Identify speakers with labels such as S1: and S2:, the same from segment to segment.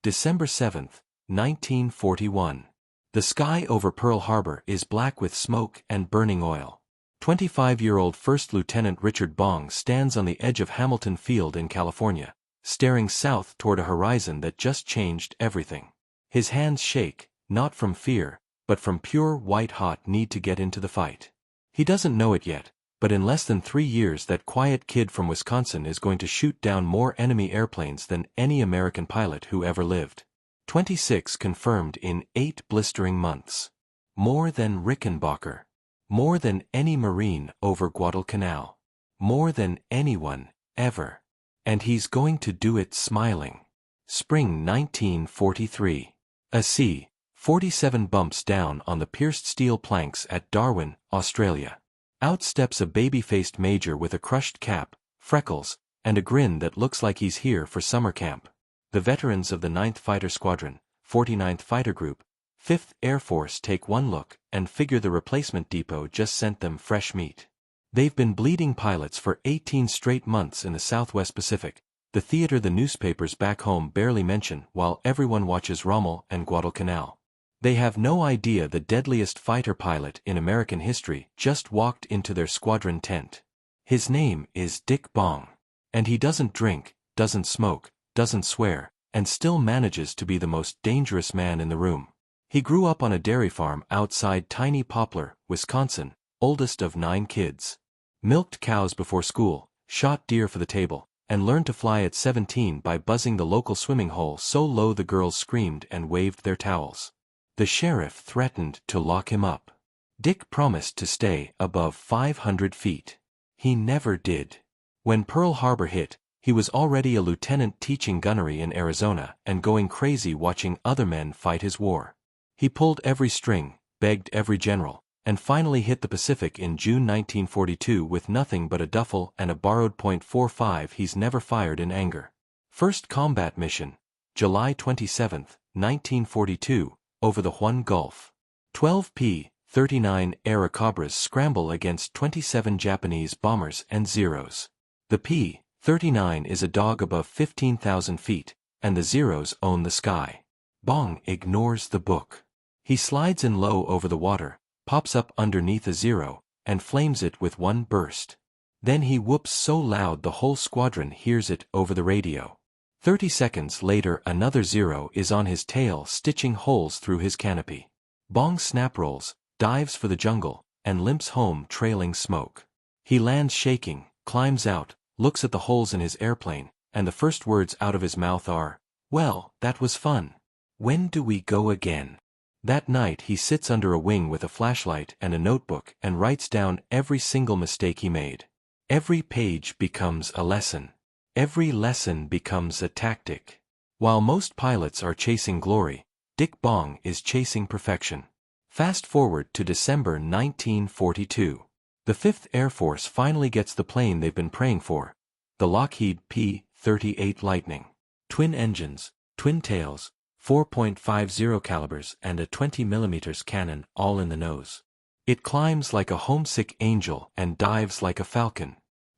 S1: December 7, 1941. The sky over Pearl Harbor is black with smoke and burning oil. 25-year-old First Lieutenant Richard Bong stands on the edge of Hamilton Field in California, staring south toward a horizon that just changed everything. His hands shake, not from fear, but from pure white-hot need to get into the fight. He doesn't know it yet, but in less than 3 years that quiet kid from Wisconsin is going to shoot down more enemy airplanes than any American pilot who ever lived. 26 confirmed in 8 blistering months. More than Rickenbacker. More than any Marine over Guadalcanal. More than anyone, ever. And he's going to do it smiling. Spring 1943. A C-47 bumps down on the pierced steel planks at Darwin, Australia. Out steps a baby-faced major with a crushed cap, freckles, and a grin that looks like he's here for summer camp. The veterans of the 9th Fighter Squadron, 49th Fighter Group, 5th Air Force take one look and figure the replacement depot just sent them fresh meat. They've been bleeding pilots for 18 straight months in the Southwest Pacific, the theater the newspapers back home barely mention while everyone watches Rommel and Guadalcanal. They have no idea the deadliest fighter pilot in American history just walked into their squadron tent. His name is Dick Bong. And he doesn't drink, doesn't smoke, doesn't swear, and still manages to be the most dangerous man in the room. He grew up on a dairy farm outside tiny Poplar, Wisconsin, oldest of 9 kids. Milked cows before school, shot deer for the table, and learned to fly at 17 by buzzing the local swimming hole so low the girls screamed and waved their towels. The sheriff threatened to lock him up. Dick promised to stay above 500 feet. He never did. When Pearl Harbor hit, he was already a lieutenant teaching gunnery in Arizona and going crazy watching other men fight his war. He pulled every string, begged every general, and finally hit the Pacific in June 1942 with nothing but a duffel and a borrowed .45 he's never fired in anger. First combat mission, July 27, 1942, over the Huon Gulf. 12 P-39 Airacobras scramble against 27 Japanese bombers and Zeros. The P-39 is a dog above 15,000 feet, and the Zeros own the sky. Bong ignores the book. He slides in low over the water, pops up underneath a Zero, and flames it with one burst. Then he whoops so loud the whole squadron hears it over the radio. 30 seconds later another Zero is on his tail stitching holes through his canopy. Bong snap rolls, dives for the jungle, and limps home trailing smoke. He lands shaking, climbs out, looks at the holes in his airplane, and the first words out of his mouth are, "Well, that was fun. When do we go again?" That night he sits under a wing with a flashlight and a notebook and writes down every single mistake he made. Every page becomes a lesson. Every lesson becomes a tactic. While most pilots are chasing glory, Dick Bong is chasing perfection. Fast forward to December 1942. The 5th Air Force finally gets the plane they've been praying for, the Lockheed P-38 Lightning. Twin engines, twin tails, 4.50 calibers and a 20mm cannon all in the nose. It climbs like a homesick angel and dives like a falcon.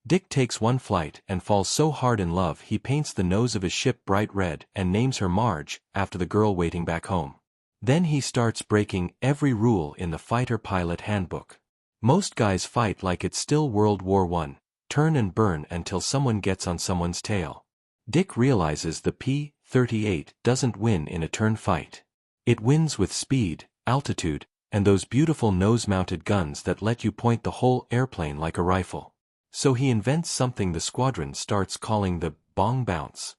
S1: Dick takes one flight and falls so hard in love he paints the nose of his ship bright red and names her Marge after the girl waiting back home. Then he starts breaking every rule in the fighter pilot handbook. Most guys fight like it's still World War I, turn and burn until someone gets on someone's tail. Dick realizes the P-38 doesn't win in a turn fight. It wins with speed, altitude, and those beautiful nose-mounted guns that let you point the whole airplane like a rifle. So he invents something the squadron starts calling the Bong Bounce.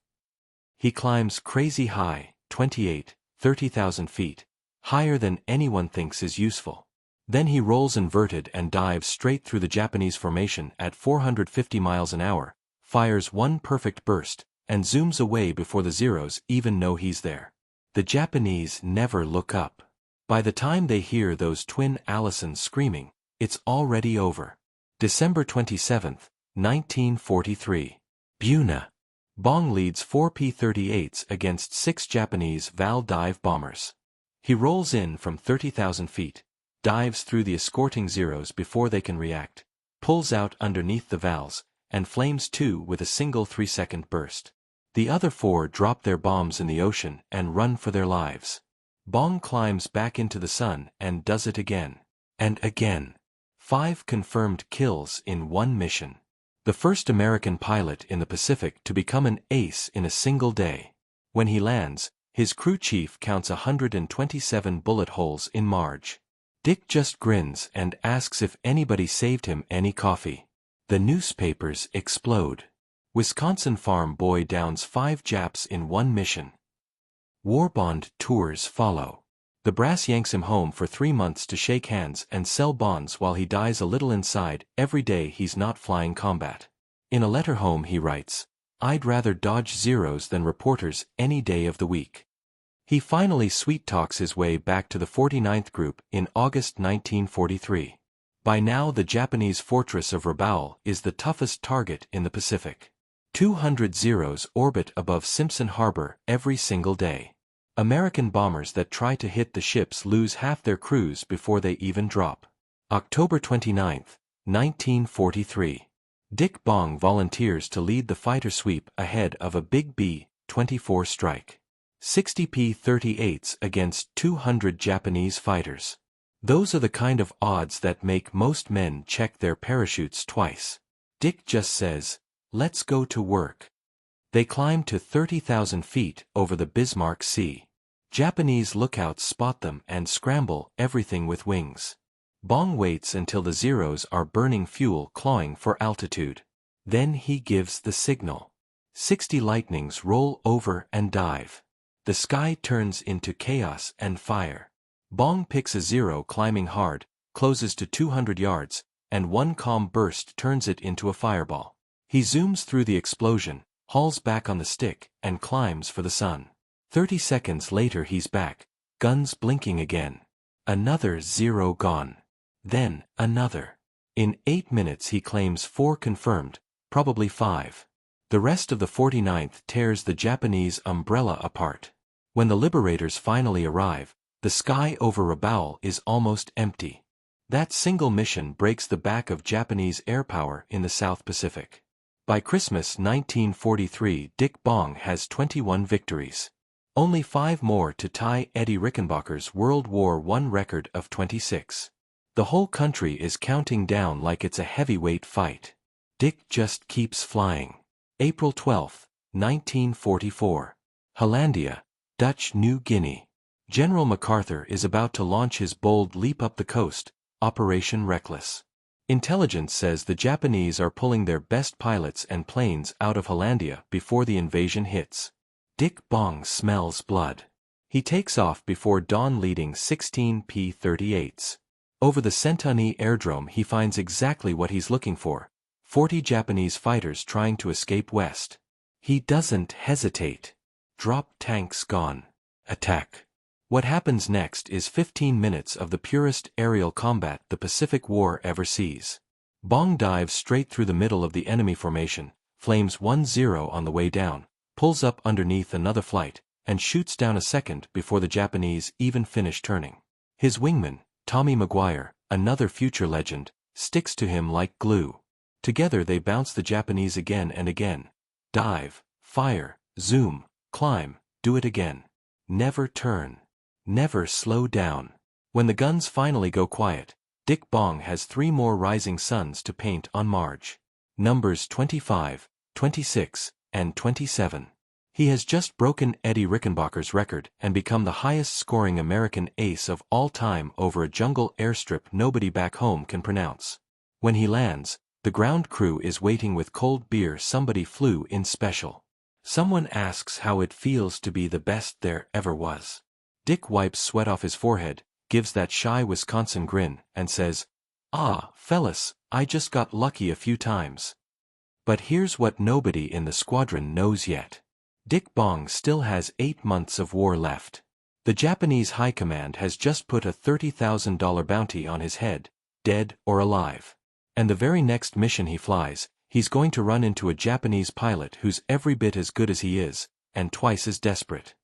S1: He climbs crazy high, 30,000 feet, higher than anyone thinks is useful. Then he rolls inverted and dives straight through the Japanese formation at 450 miles an hour, fires one perfect burst, and zooms away before the Zeros even know he's there. The Japanese never look up. By the time they hear those twin Allisons screaming, it's already over. December 27, 1943. Buna. Bong leads 4 P-38s against 6 Japanese Val dive bombers. He rolls in from 30,000 feet, dives through the escorting Zeros before they can react, pulls out underneath the Vals, and flames 2 with a single 3-second burst. The other 4 drop their bombs in the ocean and run for their lives. Bong climbs back into the sun and does it again. And again. 5 confirmed kills in one mission. The first American pilot in the Pacific to become an ace in a single day. When he lands, his crew chief counts 127 bullet holes in Marge. Dick just grins and asks if anybody saved him any coffee. The newspapers explode. Wisconsin farm boy downs 5 Japs in one mission. War bond tours follow. The brass yanks him home for 3 months to shake hands and sell bonds while he dies a little inside every day he's not flying combat. In a letter home he writes, "I'd rather dodge zeros than reporters any day of the week." He finally sweet-talks his way back to the 49th Group in August 1943. By now the Japanese fortress of Rabaul is the toughest target in the Pacific. 200 Zeros orbit above Simpson Harbor every single day. American bombers that try to hit the ships lose half their crews before they even drop. October 29, 1943. Dick Bong volunteers to lead the fighter sweep ahead of a big B-24 strike. 60 P-38s against 200 Japanese fighters. Those are the kind of odds that make most men check their parachutes twice. Dick just says, "Let's go to work." They climb to 30,000 feet over the Bismarck Sea. Japanese lookouts spot them and scramble everything with wings. Bong waits until the Zeros are burning fuel clawing for altitude. Then he gives the signal. 60 Lightnings roll over and dive. The sky turns into chaos and fire. Bong picks a Zero climbing hard, closes to 200 yards, and one calm burst turns it into a fireball. He zooms through the explosion, hauls back on the stick, and climbs for the sun. 30 seconds later he's back, guns blinking again. Another Zero gone. Then, another. In 8 minutes he claims 4 confirmed, probably 5. The rest of the 49th tears the Japanese umbrella apart. When the liberators finally arrive, the sky over Rabaul is almost empty. That single mission breaks the back of Japanese air power in the South Pacific. By Christmas 1943, Dick Bong has 21 victories. Only 5 more to tie Eddie Rickenbacker's World War I record of 26. The whole country is counting down like it's a heavyweight fight. Dick just keeps flying. April 12, 1944. Hollandia, Dutch New Guinea. General MacArthur is about to launch his bold leap up the coast, Operation Reckless. Intelligence says the Japanese are pulling their best pilots and planes out of Hollandia before the invasion hits. Dick Bong smells blood. He takes off before dawn leading 16 P-38s. Over the Sentani airdrome he finds exactly what he's looking for, 40 Japanese fighters trying to escape west. He doesn't hesitate. Drop tanks gone. Attack. What happens next is 15 minutes of the purest aerial combat the Pacific War ever sees. Bong dives straight through the middle of the enemy formation, flames 1-0 on the way down, pulls up underneath another flight, and shoots down a second before the Japanese even finish turning. His wingman, Tommy Maguire, another future legend, sticks to him like glue. Together they bounce the Japanese again and again. Dive, fire, zoom, climb, do it again. Never turn. Never slow down. When the guns finally go quiet, Dick Bong has 3 more rising suns to paint on Marge. Numbers 25, 26, and 27. He has just broken Eddie Rickenbacker's record and become the highest-scoring American ace of all time over a jungle airstrip nobody back home can pronounce. When he lands, the ground crew is waiting with cold beer somebody flew in special. Someone asks how it feels to be the best there ever was. Dick wipes sweat off his forehead, gives that shy Wisconsin grin, and says, "Ah, fellas, I just got lucky a few times." But here's what nobody in the squadron knows yet. Dick Bong still has 8 months of war left. The Japanese High Command has just put a $30,000 bounty on his head, dead or alive. And the very next mission he flies, he's going to run into a Japanese pilot who's every bit as good as he is, and twice as desperate.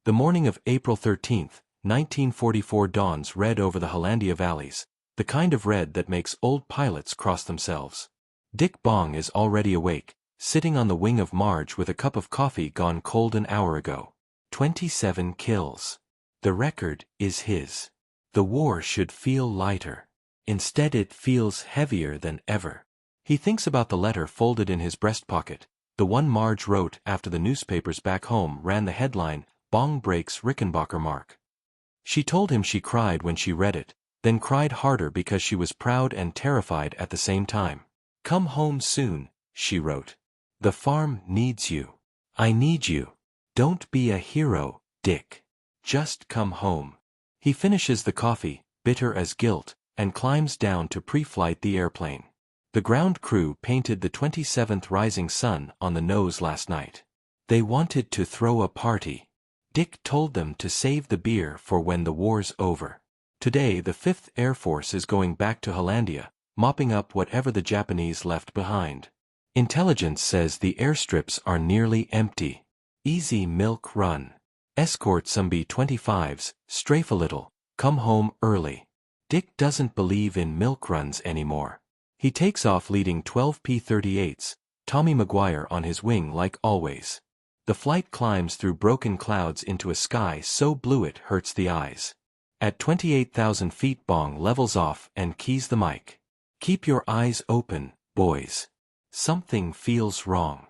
S1: The morning of April 13, 1944 dawns red over the Hollandia valleys, the kind of red that makes old pilots cross themselves. Dick Bong is already awake, sitting on the wing of Marge with a cup of coffee gone cold an hour ago. 27 kills. The record is his. The war should feel lighter. Instead it feels heavier than ever. He thinks about the letter folded in his breast pocket, the one Marge wrote after the newspapers back home ran the headline, "Bong breaks Rickenbacker mark." She told him she cried when she read it, then cried harder because she was proud and terrified at the same time. "Come home soon," she wrote. "The farm needs you. I need you. Don't be a hero, Dick. Just come home." He finishes the coffee, bitter as guilt, and climbs down to pre-flight the airplane. The ground crew painted the 27th rising sun on the nose last night. They wanted to throw a party. Dick told them to save the beer for when the war's over. Today the 5th Air Force is going back to Hollandia, mopping up whatever the Japanese left behind. Intelligence says the airstrips are nearly empty. Easy milk run. Escort some B-25s, strafe a little, come home early. Dick doesn't believe in milk runs anymore. He takes off leading 12 P-38s, Tommy Maguire on his wing like always. The flight climbs through broken clouds into a sky so blue it hurts the eyes. At 28,000 feet Bong levels off and keys the mic. "Keep your eyes open, boys. Something feels wrong."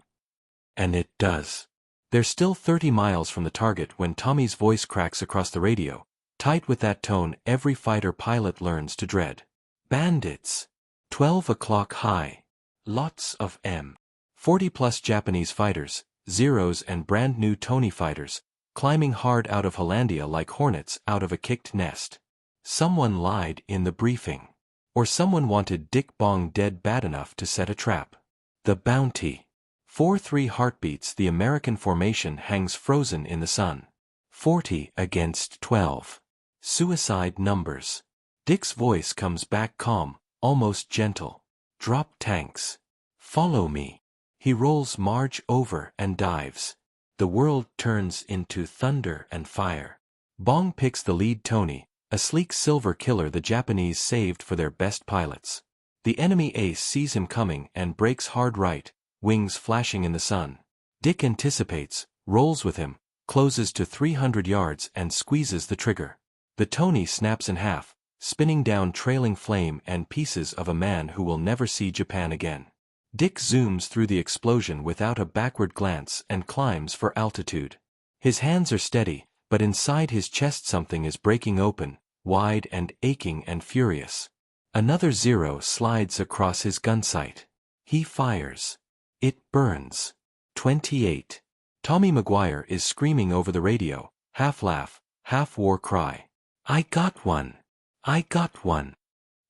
S1: And it does. They're still 30 miles from the target when Tommy's voice cracks across the radio, tight with that tone every fighter pilot learns to dread. "Bandits. 12 o'clock high. Lots of M-40+ Japanese fighters, Zeros and brand new Tony fighters, climbing hard out of Hollandia like hornets out of a kicked nest. Someone lied in the briefing. Or someone wanted Dick Bong dead bad enough to set a trap. The bounty. 4-3 heartbeats. The American formation hangs frozen in the sun. 40 against 12. Suicide numbers. Dick's voice comes back calm, almost gentle. "Drop tanks. Follow me." He rolls Marge over and dives. The world turns into thunder and fire. Bong picks the lead Tony, a sleek silver killer the Japanese saved for their best pilots. The enemy ace sees him coming and brakes hard right, wings flashing in the sun. Dick anticipates, rolls with him, closes to 300 yards and squeezes the trigger. The Tony snaps in half, spinning down trailing flame and pieces of a man who will never see Japan again. Dick zooms through the explosion without a backward glance and climbs for altitude. His hands are steady, but inside his chest something is breaking open, wide and aching and furious. Another Zero slides across his gun sight. He fires. It burns. 28. Tommy Maguire is screaming over the radio, half laugh, half war cry. "I got one. I got one."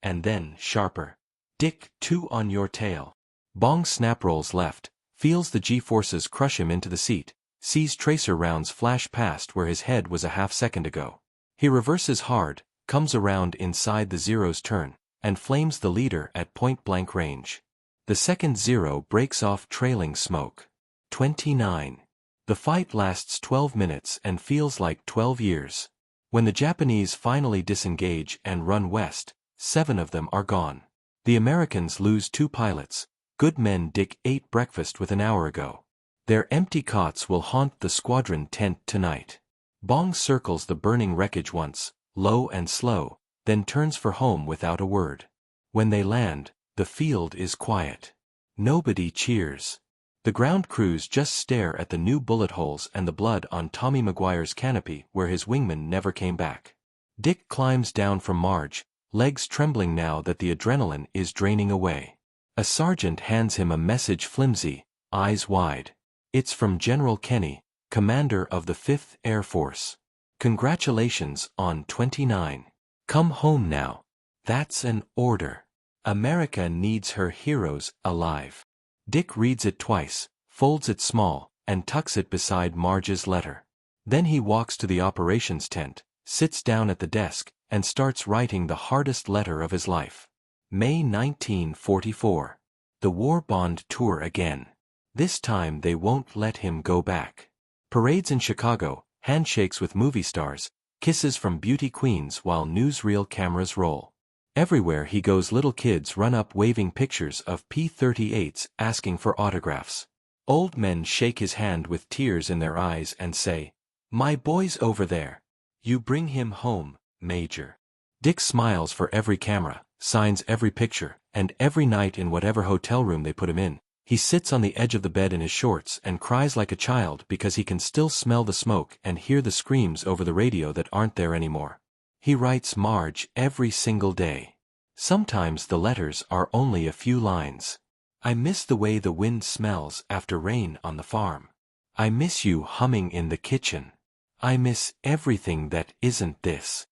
S1: And then sharper. "Dick, 2 on your tail." Bong snap rolls left, feels the G-forces crush him into the seat, sees tracer rounds flash past where his head was a half second ago. He reverses hard, comes around inside the Zero's turn, and flames the leader at point-blank range. The second Zero breaks off trailing smoke. 29. The fight lasts 12 minutes and feels like 12 years. When the Japanese finally disengage and run west, 7 of them are gone. The Americans lose 2 pilots. Good men Dick ate breakfast with an hour ago. Their empty cots will haunt the squadron tent tonight. Bong circles the burning wreckage once, low and slow, then turns for home without a word. When they land, the field is quiet. Nobody cheers. The ground crews just stare at the new bullet holes and the blood on Tommy Maguire's canopy where his wingman never came back. Dick climbs down from Marge, legs trembling now that the adrenaline is draining away. A sergeant hands him a message, flimsy, eyes wide. It's from General Kenny, commander of the 5th Air Force. "Congratulations on 29. Come home now. That's an order. America needs her heroes alive." Dick reads it twice, folds it small, and tucks it beside Marge's letter. Then he walks to the operations tent, sits down at the desk, and starts writing the hardest letter of his life. May 1944. The war bond tour again. This time they won't let him go back. Parades in Chicago, handshakes with movie stars, kisses from beauty queens while newsreel cameras roll. Everywhere he goes little kids run up waving pictures of P-38s asking for autographs. Old men shake his hand with tears in their eyes and say, "My boy's over there. You bring him home, Major." Dick smiles for every camera, signs every picture, and every night in whatever hotel room they put him in, he sits on the edge of the bed in his shorts and cries like a child because he can still smell the smoke and hear the screams over the radio that aren't there anymore. He writes Marge every single day. Sometimes the letters are only a few lines. "I miss the way the wind smells after rain on the farm. I miss you humming in the kitchen. I miss everything that isn't this."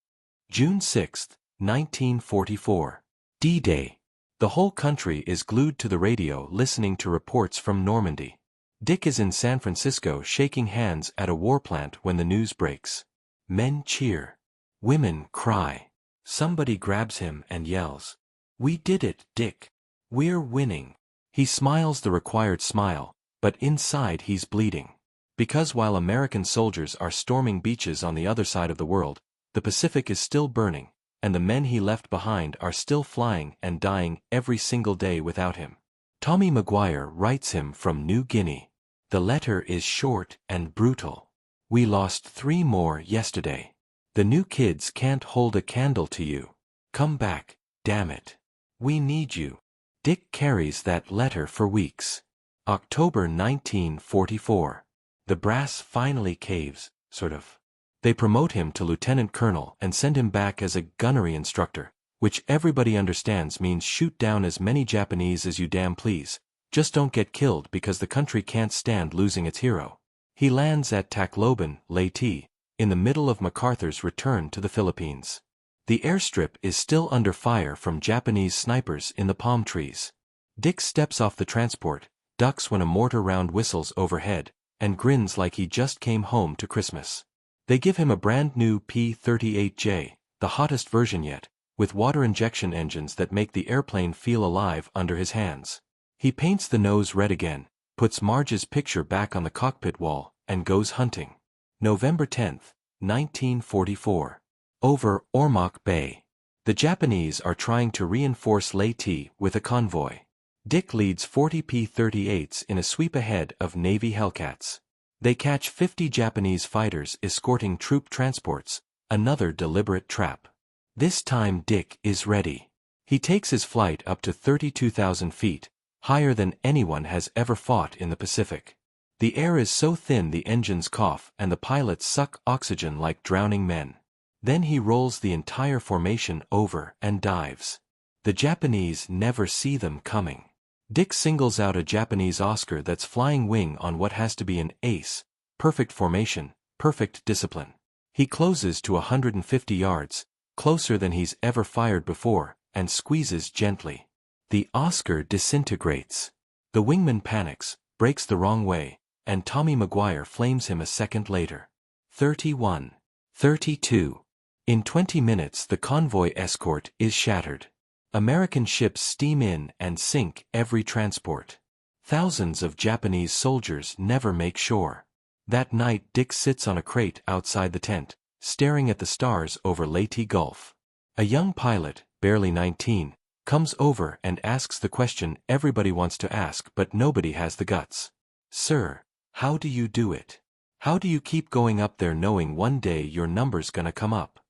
S1: June 6, 1944. D-Day. The whole country is glued to the radio listening to reports from Normandy. Dick is in San Francisco shaking hands at a war plant when the news breaks. Men cheer. Women cry. Somebody grabs him and yells, "We did it, Dick. We're winning." He smiles the required smile, but inside he's bleeding. Because while American soldiers are storming beaches on the other side of the world, the Pacific is still burning, and the men he left behind are still flying and dying every single day without him. Tommy Maguire writes him from New Guinea. The letter is short and brutal. "We lost 3 more yesterday. The new kids can't hold a candle to you. Come back, damn it. We need you." Dick carries that letter for weeks. October 1944. The brass finally caves, sort of. They promote him to lieutenant colonel and send him back as a gunnery instructor, which everybody understands means shoot down as many Japanese as you damn please, just don't get killed because the country can't stand losing its hero. He lands at Tacloban, Leyte, in the middle of MacArthur's return to the Philippines. The airstrip is still under fire from Japanese snipers in the palm trees. Dick steps off the transport, ducks when a mortar round whistles overhead, and grins like he just came home to Christmas. They give him a brand new P-38J, the hottest version yet, with water injection engines that make the airplane feel alive under his hands. He paints the nose red again, puts Marge's picture back on the cockpit wall, and goes hunting. November 10, 1944. Over Ormoc Bay. The Japanese are trying to reinforce Leyte with a convoy. Dick leads 40 P-38s in a sweep ahead of Navy Hellcats. They catch 50 Japanese fighters escorting troop transports, another deliberate trap. This time Dick is ready. He takes his flight up to 32,000 feet, higher than anyone has ever fought in the Pacific. The air is so thin the engines cough and the pilots suck oxygen like drowning men. Then he rolls the entire formation over and dives. The Japanese never see them coming. Dick singles out a Japanese Oscar that's flying wing on what has to be an ace, perfect formation, perfect discipline. He closes to 150 yards, closer than he's ever fired before, and squeezes gently. The Oscar disintegrates. The wingman panics, breaks the wrong way, and Tommy Maguire flames him a second later. 31. 32. In 20 minutes the convoy escort is shattered. American ships steam in and sink every transport. Thousands of Japanese soldiers never make shore. That night Dick sits on a crate outside the tent, staring at the stars over Leyte Gulf. A young pilot, barely 19, comes over and asks the question everybody wants to ask but nobody has the guts. "Sir, how do you do it? How do you keep going up there knowing one day your number's gonna come up?"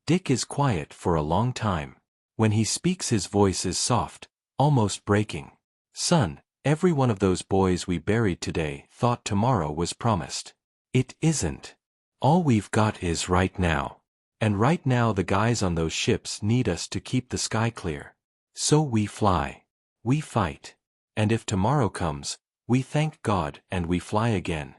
S1: Dick is quiet for a long time. When he speaks his voice is soft, almost breaking. "Son, every one of those boys we buried today thought tomorrow was promised. It isn't. All we've got is right now. And right now the guys on those ships need us to keep the sky clear. So we fly. We fight. And if tomorrow comes, we thank God and we fly again."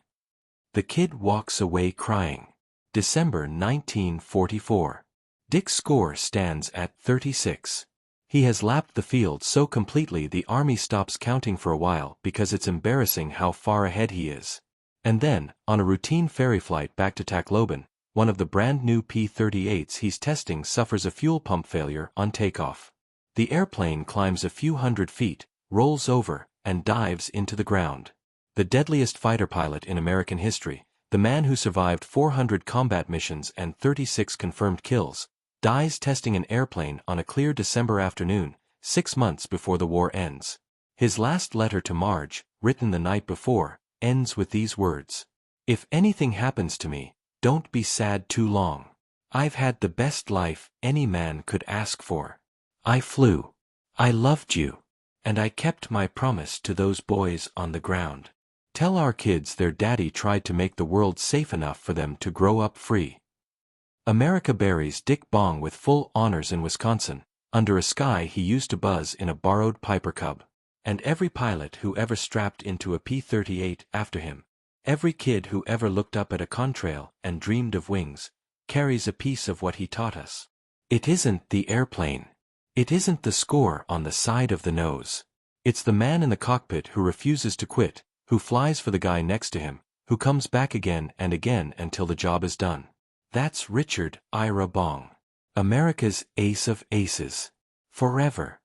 S1: The kid walks away crying. December 1944. Dick's score stands at 36. He has lapped the field so completely the army stops counting for a while because it's embarrassing how far ahead he is. And then, on a routine ferry flight back to Tacloban, one of the brand new P-38s he's testing suffers a fuel pump failure on takeoff. The airplane climbs a few hundred feet, rolls over, and dives into the ground. The deadliest fighter pilot in American history, the man who survived 400 combat missions and 36 confirmed kills, dies testing an airplane on a clear December afternoon, 6 months before the war ends. His last letter to Marge, written the night before, ends with these words. If anything happens to me, don't be sad too long. I've had the best life any man could ask for. I flew. I loved you. And I kept my promise to those boys on the ground. Tell our kids their daddy tried to make the world safe enough for them to grow up free. America buries Dick Bong with full honors in Wisconsin, under a sky he used to buzz in a borrowed Piper Cub. And every pilot who ever strapped into a P-38 after him, every kid who ever looked up at a contrail and dreamed of wings, carries a piece of what he taught us. It isn't the airplane. It isn't the score on the side of the nose. It's the man in the cockpit who refuses to quit, who flies for the guy next to him, who comes back again and again until the job is done. That's Richard Ira Bong. America's ace of aces. Forever.